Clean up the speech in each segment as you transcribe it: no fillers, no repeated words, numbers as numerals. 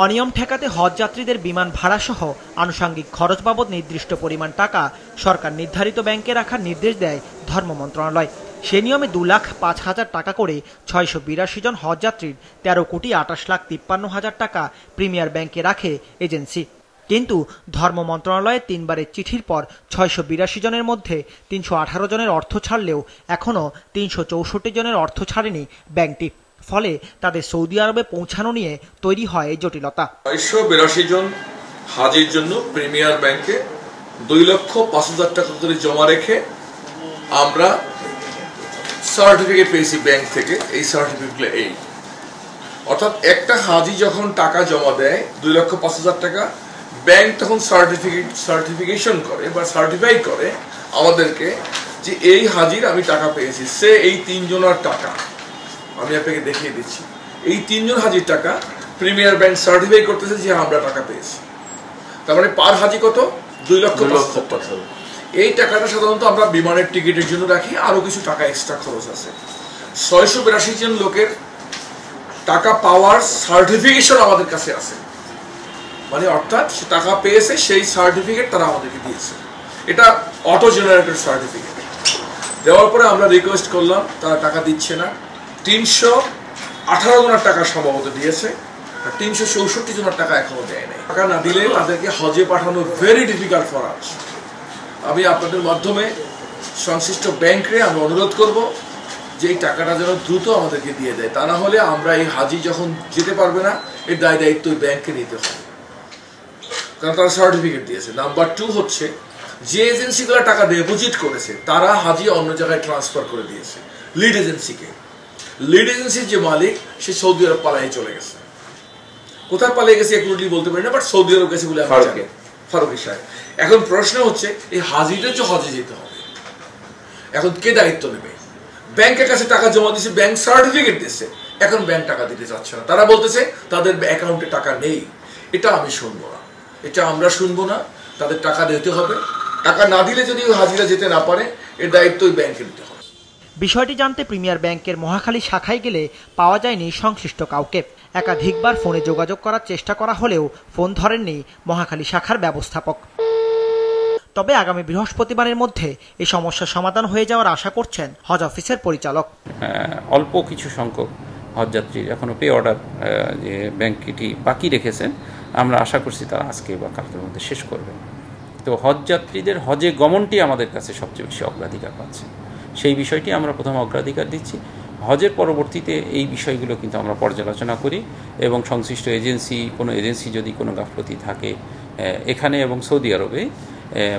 অনিয়ম ঠেকাতে হজ যাত্রীদের বিমান ভাড়া সহ আনুষঙ্গিক খরচ বাবদ নির্দিষ্ট পরিমাণ টাকা সরকার নির্ধারিত ব্যাংকে রাখার নির্দেশ দেয় ধর্ম মন্ত্রণালয়। সে নিয়মে 2,05,000 টাকা করে 682 জন হজ যাত্রীর 13,28,53,000 টাকা প্রিমিয়ার ব্যাংকে রাখে এজেন্সি। কিন্তু ধর্ম মন্ত্রণালয়ের 3 বারের চিঠির পর 682 জনের মধ্যে 318 জনের অর্থ ছাড়লেও এখনও 364 জনের অর্থ ছাড়েনি ব্যাংকটি। ফলে তাদের সৌদি আরবে পৌঁছানো নিয়ে তৈরি হয় এই জটিলতা। 682 জন হাজির জন্য প্রিমিয়ার ব্যাংকে 2,05,000 টাকা করে জমা রেখে আমরা সার্টিফিকেট পেয়েছি ব্যাংক থেকে। এই সার্টিফিকেট অর্থাৎ একটা হাজি যখন টাকা জমা দেয় 2,05,000 টাকা, ব্যাংক তখন সার্টিফিকেশন করে বা সার্টিফাই করে আমাদেরকে যে এই হাজির আমি টাকা পেয়েছি। সে এই 3 জনের টাকা আমি আপনাকে দেখিয়ে দিচ্ছি। এই 3 জন হাজির টাকা প্রিমিয়ার ব্যাংক সার্টিফাই করতেছে যে আমরা টাকা পেয়েছি। তার মানে পার হাজি কত? 2,05,000 টাকা। এই টাকাটা সাধারণত আমরা বিমানের টিকিটের জন্য রাখি, আরো কিছু টাকা এক্সট্রা খরচ আছে। 682 জন লোকের টাকা পাওয়ার সার্টিফিকেশন আমাদের কাছে আছে, মানে অর্থাৎ সে টাকা পেয়েছে সেই সার্টিফিকেট তারা আমাদেরকে দিয়েছে। এটা অটো জেনারেটেড সার্টিফিকেট। দেওয়ার পরে আমরা রিকোয়েস্ট করলাম, তারা টাকা দিচ্ছে না। 318 জনের টাকা সম্ভবত দিয়েছে, আর 364 জনের টাকা এখনো দেয় নাই। টাকা না দিলে তাদেরকে হজে পাঠানো ভেরি ডিফিকাল্ট ফর আস। আমি আপনাদের মাধ্যমে সংশ্লিষ্ট ব্যাংকে আমরা অনুরোধ করব যে এই টাকাটা যেন দ্রুত আমাদেরকে দিয়ে দেয়। তা না হলে আমরা এই হাজি যখন যেতে পারবে না, এর দায়িত্ব ব্যাংকে নিতে হবে, কারণ তারা সার্টিফিকেট দিয়েছে। নাম্বার 2 হচ্ছে যে এজেন্সিগুলো টাকা ডিপোজিট করেছে তারা হাজি অন্য জায়গায় ট্রান্সফার করে দিয়েছে লিড এজেন্সিকে। লিড এজেন্সির যে মালিক সে সৌদি আরব পালিয়ে চলে গেছে। কোথায় পালিয়ে গেছে একুরেটলি বলতে পারি না, বাট সৌদি আরব গেছে বলে আমরা জানি। ফারুকি সাহেব। এখন প্রশ্ন হচ্ছে এই হাজিটা যে হজে যেতে হবে, এখন কে দায়িত্ব নেবে? ব্যাংকের কাছে টাকা জমা দিয়েছে, ব্যাংক সার্টিফিকেট দিচ্ছে, এখন ব্যাংক টাকা দিতে চাচ্ছে না। তারা বলতেছে তাদের অ্যাকাউন্টে টাকা নেই। এটা আমি শুনবো না, এটা আমরা শুনবো না। তাদের টাকা দিতে হবে। টাকা না দিলে যদি হাজিরা যেতে না পারে, এর দায়িত্ব ব্যাংকে নিতে হবে। বিষয়টি জানতে প্রিমিয়ার ব্যাংকের মহাখালী শাখায় গেলে পাওয়া যায়নি সংশ্লিষ্ট কাউকে। একাধিকবার ফোনে যোগাযোগ করার চেষ্টা করা হলেও ফোন ধরেননি মহাখালী শাখার ব্যবস্থাপক। তবে আগামী বৃহস্পতিবারের মধ্যে এই সমস্যার সমাধান হয়ে যাওয়ার আশা করছেন হজ অফিসের পরিচালক। অল্প কিছু সংখ্যক হজযাত্রীর এখনো পে অর্ডার যে ব্যাংকটি বাকি রেখেছেন, আমরা আশা করছি তারা আজকে বা কালকের মধ্যে শেষ করবে। তো হজযাত্রীদের হজে গমনটি আমাদের কাছে সবচেয়ে বেশি অগ্রাধিকার পাচ্ছে। সেই বিষয়টি আমরা প্রথমে অগ্রাধিকার দিচ্ছি। হজের পরবর্তীতে এই বিষয়গুলো কিন্তু আমরা পর্যালোচনা করি এবং সংশ্লিষ্ট কোনো এজেন্সি যদি কোনো গাফলতি থাকে এখানে এবং সৌদি আরবে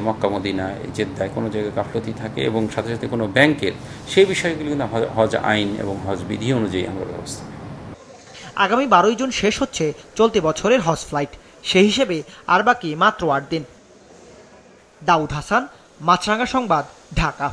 মক্কা মদিনায় জেদ্দায় কোনো জায়গায় গাফলতি থাকে এবং সাথে সাথে কোনো ব্যাংকের, সেই বিষয়গুলো কিন্তু হজ আইন এবং হজ বিধি অনুযায়ী আমরা ব্যবস্থা। আগামী 12 জুন শেষ হচ্ছে চলতি বছরের হজ ফ্লাইট। সেই হিসেবে আর বাকি মাত্র 8 দিন। দাউদ হাসান, মাছরাঙ্গা সংবাদ, ঢাকা।